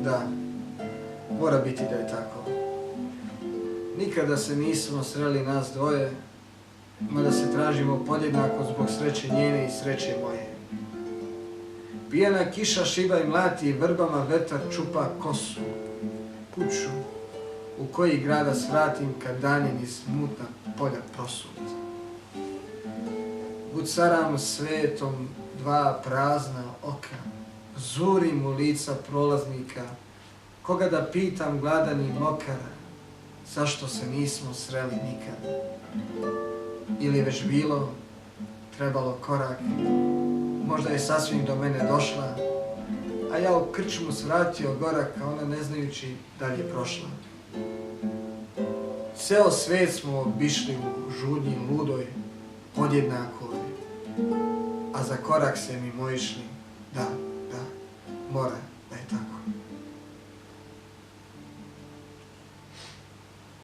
Da, mora biti da je tako. Nikada se nismo sreli nas dvoje, mada se tražimo podjednako zbog sreće njene i sreće moje. Pijana kiša šiba i mlati, vrbama vetar čupa kosu, kuću u koji grada svratim kad dan je niz mutna polja prosut. Bucaram svetom dva prazna oka, zurim u lica prolaznika, koga da pitam gladan i mokar, zašto se nismo sreli nikad. Ili je već bilo, trebalo korak, možda je sasvim do mene došla, a ja u krčmu svratio gorak, a ona ne znajući dalje prošla. Ceo svet smo obišli u žudnji ludoj, podjednakoj, a za korak se mimoišli, da, mora.